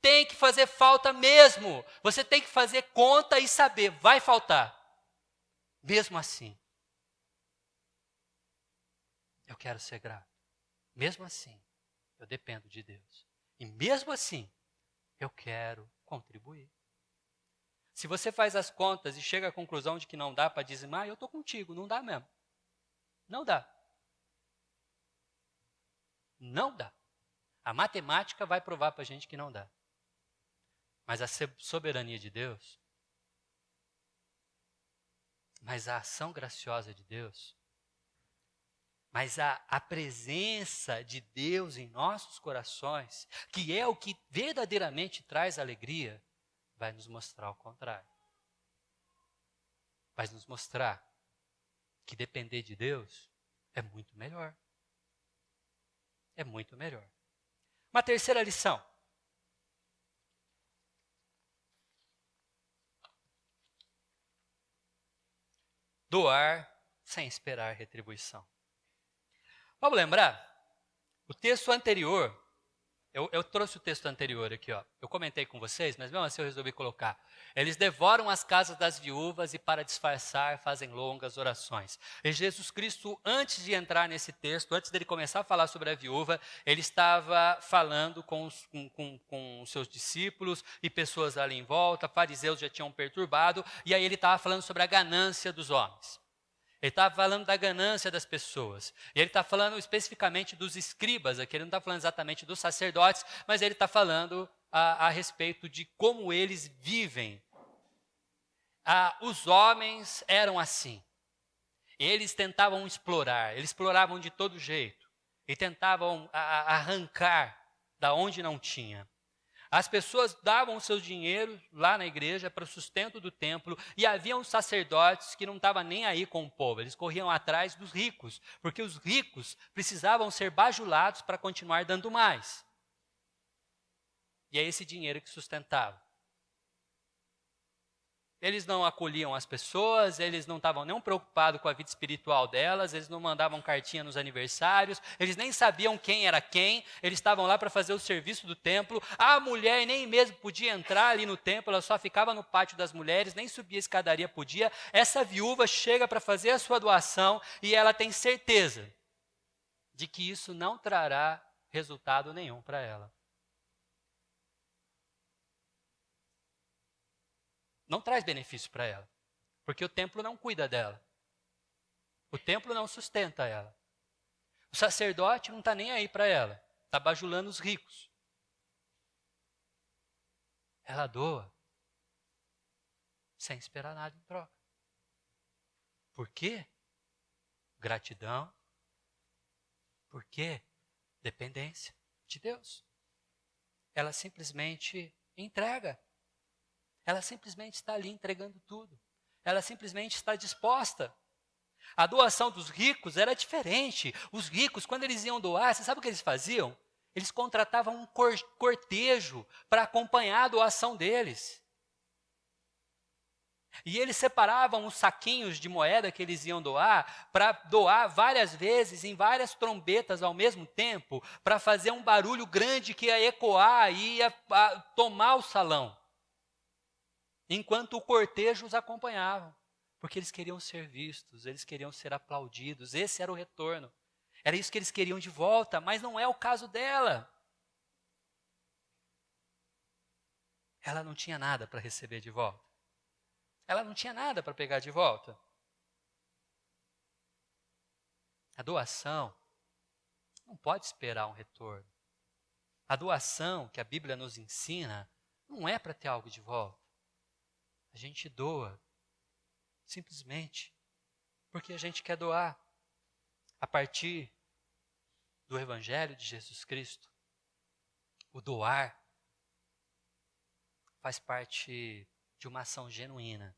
Tem que fazer falta mesmo. Você tem que fazer conta e saber, vai faltar. Mesmo assim, eu quero ser grato. Mesmo assim, eu dependo de Deus. E mesmo assim, eu quero contribuir. Se você faz as contas e chega à conclusão de que não dá para dizimar, eu estou contigo, não dá mesmo. Não dá. Não dá. A matemática vai provar para a gente que não dá. Mas a soberania de Deus, mas a ação graciosa de Deus, mas a presença de Deus em nossos corações, que é o que verdadeiramente traz alegria, vai nos mostrar o contrário. Vai nos mostrar que depender de Deus é muito melhor. É muito melhor. Uma terceira lição. Doar sem esperar retribuição. Vamos lembrar? O texto anterior, eu trouxe o texto anterior aqui, ó. Eu comentei com vocês, mas mesmo assim eu resolvi colocar. Eles devoram as casas das viúvas e para disfarçar fazem longas orações. E Jesus Cristo, antes de entrar nesse texto, antes dele começar a falar sobre a viúva, ele estava falando com os seus discípulos e pessoas ali em volta, fariseus já tinham perturbado, e aí ele estava falando sobre a ganância dos homens. Ele está falando da ganância das pessoas. E ele está falando especificamente dos escribas aqui. Ele não está falando exatamente dos sacerdotes, mas ele está falando a respeito de como eles vivem. Os homens eram assim. Eles tentavam explorar, eles exploravam de todo jeito. E tentavam arrancar da onde não tinha. As pessoas davam o seu dinheiro lá na igreja para o sustento do templo e haviam sacerdotes que não estavam nem aí com o povo, eles corriam atrás dos ricos, porque os ricos precisavam ser bajulados para continuar dando mais. E é esse dinheiro que sustentava. Eles não acolhiam as pessoas, eles não estavam nem preocupados com a vida espiritual delas, eles não mandavam cartinha nos aniversários, eles nem sabiam quem era quem, eles estavam lá para fazer o serviço do templo. A mulher nem mesmo podia entrar ali no templo, ela só ficava no pátio das mulheres, nem subia a escadaria podia. Essa viúva chega para fazer a sua doação e ela tem certeza de que isso não trará resultado nenhum para ela. Não traz benefício para ela, porque o templo não cuida dela. O templo não sustenta ela. O sacerdote não está nem aí para ela, está bajulando os ricos. Ela doa sem esperar nada em troca. Por quê? Gratidão. Por quê? Dependência de Deus. Ela simplesmente entrega. Ela simplesmente está ali entregando tudo. Ela simplesmente está disposta. A doação dos ricos era diferente. Os ricos, quando eles iam doar, você sabe o que eles faziam? Eles contratavam um cortejo para acompanhar a doação deles. E eles separavam os saquinhos de moeda que eles iam doar para doar várias vezes, em várias trombetas ao mesmo tempo, para fazer um barulho grande que ia ecoar e ia tomar o salão. Enquanto o cortejo os acompanhava, porque eles queriam ser vistos, eles queriam ser aplaudidos, esse era o retorno. Era isso que eles queriam de volta, mas não é o caso dela. Ela não tinha nada para receber de volta. Ela não tinha nada para pegar de volta. A doação não pode esperar um retorno. A doação que a Bíblia nos ensina não é para ter algo de volta. A gente doa simplesmente porque a gente quer doar. A partir do Evangelho de Jesus Cristo, o doar faz parte de uma ação genuína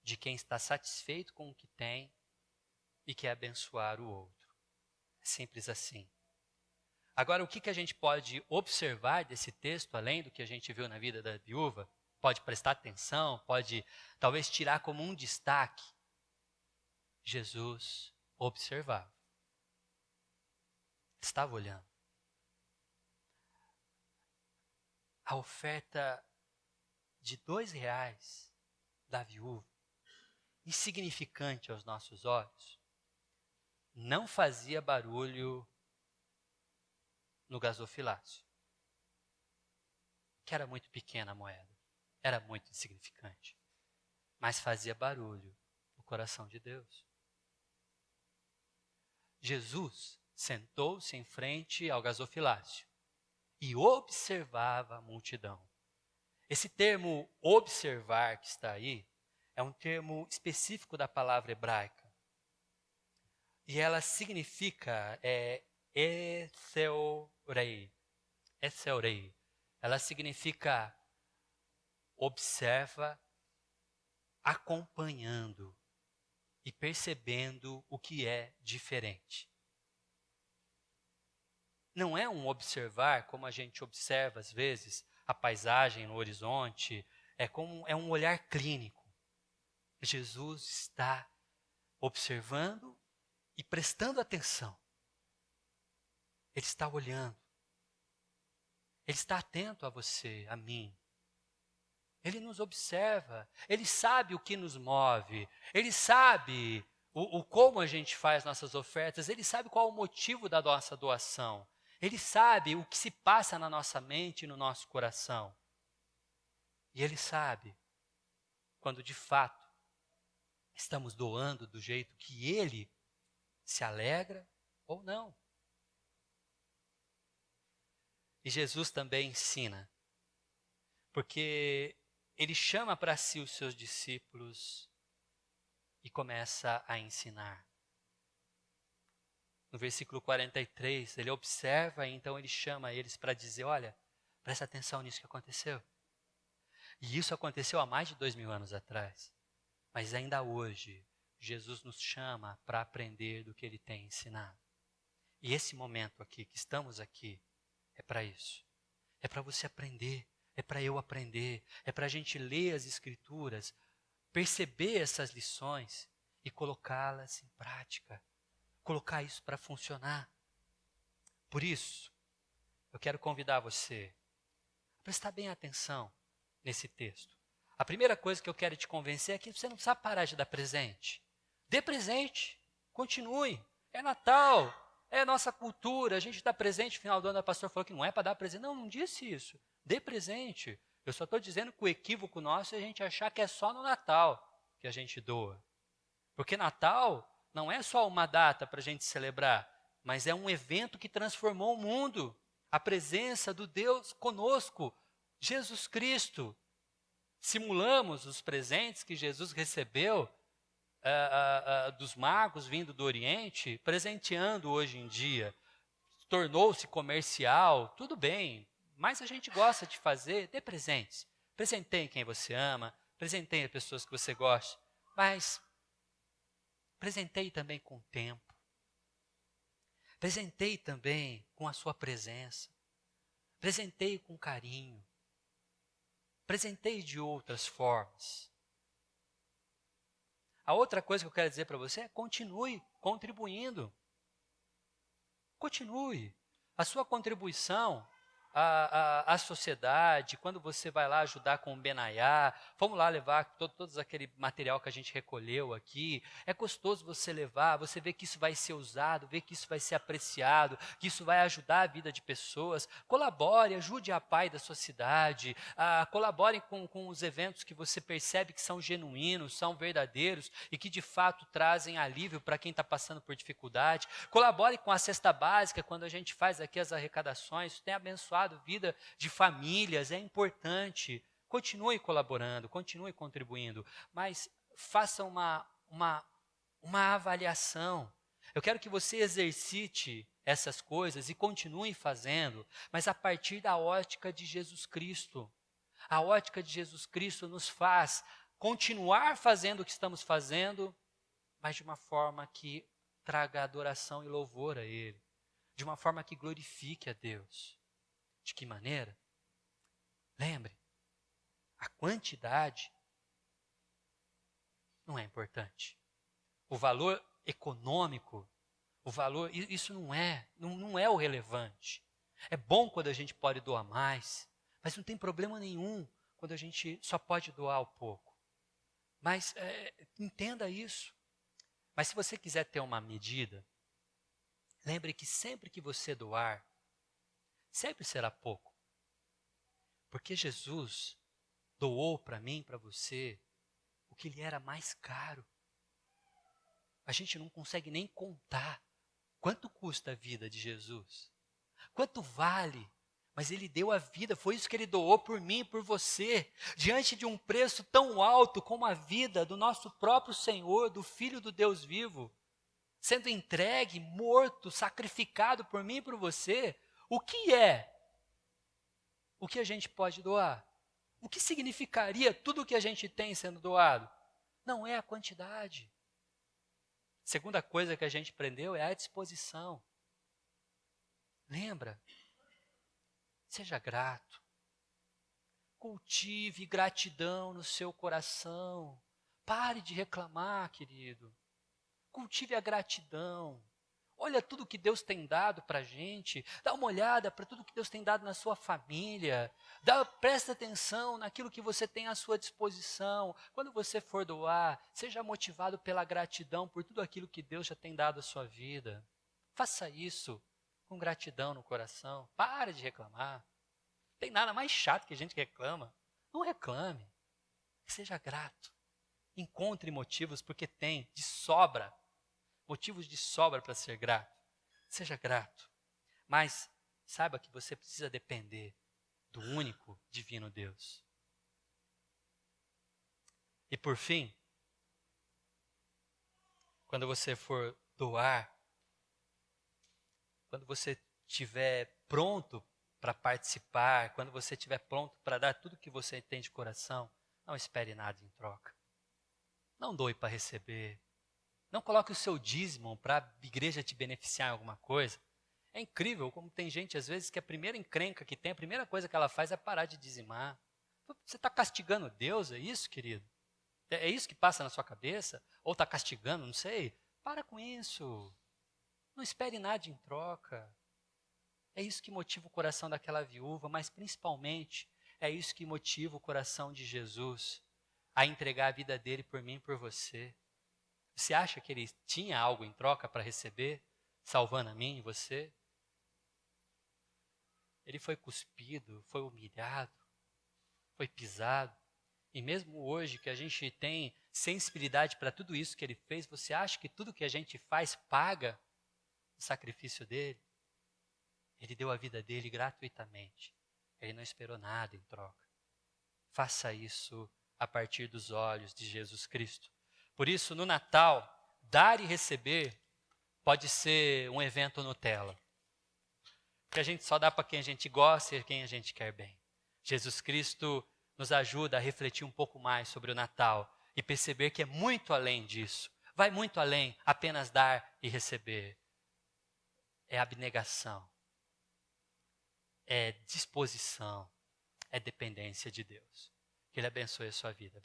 de quem está satisfeito com o que tem e quer abençoar o outro. É simples assim. Agora, o que a gente pode observar desse texto, além do que a gente viu na vida da viúva? Pode prestar atenção, pode talvez tirar como um destaque. Jesus observava. Estava olhando. A oferta de R$2 da viúva, insignificante aos nossos olhos, não fazia barulho no gasofilácio, que era muito pequena a moeda, era muito insignificante, mas fazia barulho no coração de Deus. Jesus sentou-se em frente ao gasofilácio e observava a multidão. Esse termo observar que está aí é um termo específico da palavra hebraica. E ela significa etheorei. Etheorei. Ela significa observa, acompanhando e percebendo o que é diferente. Não é um observar como a gente observa às vezes a paisagem no horizonte, é um olhar clínico. Jesus está observando e prestando atenção. Ele está olhando. Ele está atento a você, a mim. Ele nos observa. Ele sabe o que nos move. Ele sabe o como a gente faz nossas ofertas. Ele sabe qual o motivo da nossa doação. Ele sabe o que se passa na nossa mente e no nosso coração. E Ele sabe quando de fato estamos doando do jeito que Ele se alegra ou não. E Jesus também ensina, porque Ele chama para si os seus discípulos e começa a ensinar. No versículo 43, ele observa e então ele chama eles para dizer, olha, presta atenção nisso que aconteceu. E isso aconteceu há mais de 2000 anos atrás. Mas ainda hoje, Jesus nos chama para aprender do que ele tem ensinado. E esse momento aqui, que estamos aqui, é para isso. É para você aprender, é para eu aprender, é para a gente ler as Escrituras, perceber essas lições e colocá-las em prática. Colocar isso para funcionar. Por isso, eu quero convidar você a prestar bem atenção nesse texto. A primeira coisa que eu quero te convencer é que você não precisa parar de dar presente. Dê presente, continue. É Natal, é nossa cultura, a gente dá presente no final do ano. A pastora falou que não é para dar presente. Não, não disse isso. Dê presente. Eu só estou dizendo que o equívoco nosso é a gente achar que é só no Natal que a gente doa. Porque Natal não é só uma data para a gente celebrar, mas é um evento que transformou o mundo. A presença do Deus conosco, Jesus Cristo. Simulamos os presentes que Jesus recebeu dos magos vindo do Oriente, presenteando hoje em dia. Tornou-se comercial, tudo bem, mas a gente gosta de fazer, dê presentes. Presenteie quem você ama, presenteie as pessoas que você gosta, mas presenteie também com o tempo. Presenteie também com a sua presença. Presenteie com carinho. Presenteie de outras formas. A outra coisa que eu quero dizer para você é continue contribuindo. Continue. A sua contribuição à sociedade, quando você vai lá ajudar com o Benaiá, vamos lá levar todo aquele material que a gente recolheu aqui, é gostoso você levar, você vê que isso vai ser usado, vê que isso vai ser apreciado, que isso vai ajudar a vida de pessoas. Colabore, ajude a PAI da sua cidade, colabore com os eventos que você percebe que são genuínos, são verdadeiros e que de fato trazem alívio para quem está passando por dificuldade. Colabore com a cesta básica, quando a gente faz aqui as arrecadações, isso tem abençoado a vida de famílias, é importante. Continue colaborando, continue contribuindo, mas faça uma avaliação. Eu quero que você exercite essas coisas e continue fazendo, mas a partir da ótica de Jesus Cristo. A ótica de Jesus Cristo nos faz continuar fazendo o que estamos fazendo, mas de uma forma que traga adoração e louvor a Ele, de uma forma que glorifique a Deus. De que maneira? Lembre, a quantidade não é importante. O valor econômico, o valor, isso não é o relevante. É bom quando a gente pode doar mais, mas não tem problema nenhum quando a gente só pode doar o pouco. Mas entenda isso. Mas se você quiser ter uma medida, lembre que sempre que você doar, sempre será pouco. Porque Jesus doou para mim, para você, o que lhe era mais caro. A gente não consegue nem contar quanto custa a vida de Jesus. Quanto vale? Mas ele deu a vida, foi isso que ele doou por mim e por você, diante de um preço tão alto como a vida do nosso próprio Senhor, do Filho do Deus vivo, sendo entregue, morto, sacrificado por mim e por você. O que é o que a gente pode doar? O que significaria tudo o que a gente tem sendo doado? Não é a quantidade. Segunda coisa que a gente aprendeu é a disposição. Lembra? Seja grato. Cultive gratidão no seu coração. Pare de reclamar, querido. Cultive a gratidão. Olha tudo que Deus tem dado para a gente. Dá uma olhada para tudo que Deus tem dado na sua família. Presta atenção naquilo que você tem à sua disposição. Quando você for doar, seja motivado pela gratidão por tudo aquilo que Deus já tem dado à sua vida. Faça isso com gratidão no coração. Pare de reclamar. Não tem nada mais chato que a gente reclama. Não reclame. Seja grato. Encontre motivos, porque tem de sobra. Motivos de sobra para ser grato. Seja grato. Mas saiba que você precisa depender do único divino Deus. E por fim, quando você for doar, quando você estiver pronto para participar, quando você estiver pronto para dar tudo que você tem de coração, não espere nada em troca. Não doe para receber. Não coloque o seu dízimo para a igreja te beneficiar em alguma coisa. É incrível como tem gente, às vezes, que a primeira encrenca que tem, a primeira coisa que ela faz é parar de dizimar. Você está castigando Deus, é isso, querido? É isso que passa na sua cabeça? Ou está castigando, não sei. Para com isso. Não espere nada em troca. É isso que motiva o coração daquela viúva, mas principalmente é isso que motiva o coração de Jesus a entregar a vida dele por mim e por você. Você acha que ele tinha algo em troca para receber, salvando a mim e você? Ele foi cuspido, foi humilhado, foi pisado. E mesmo hoje que a gente tem sensibilidade para tudo isso que ele fez, você acha que tudo que a gente faz paga o sacrifício dele? Ele deu a vida dele gratuitamente. Ele não esperou nada em troca. Faça isso a partir dos olhos de Jesus Cristo. Por isso, no Natal, dar e receber pode ser um evento Nutella. Que a gente só dá para quem a gente gosta e quem a gente quer bem. Jesus Cristo nos ajuda a refletir um pouco mais sobre o Natal e perceber que é muito além disso. Vai muito além apenas dar e receber. É abnegação, é disposição, é dependência de Deus. Que Ele abençoe a sua vida.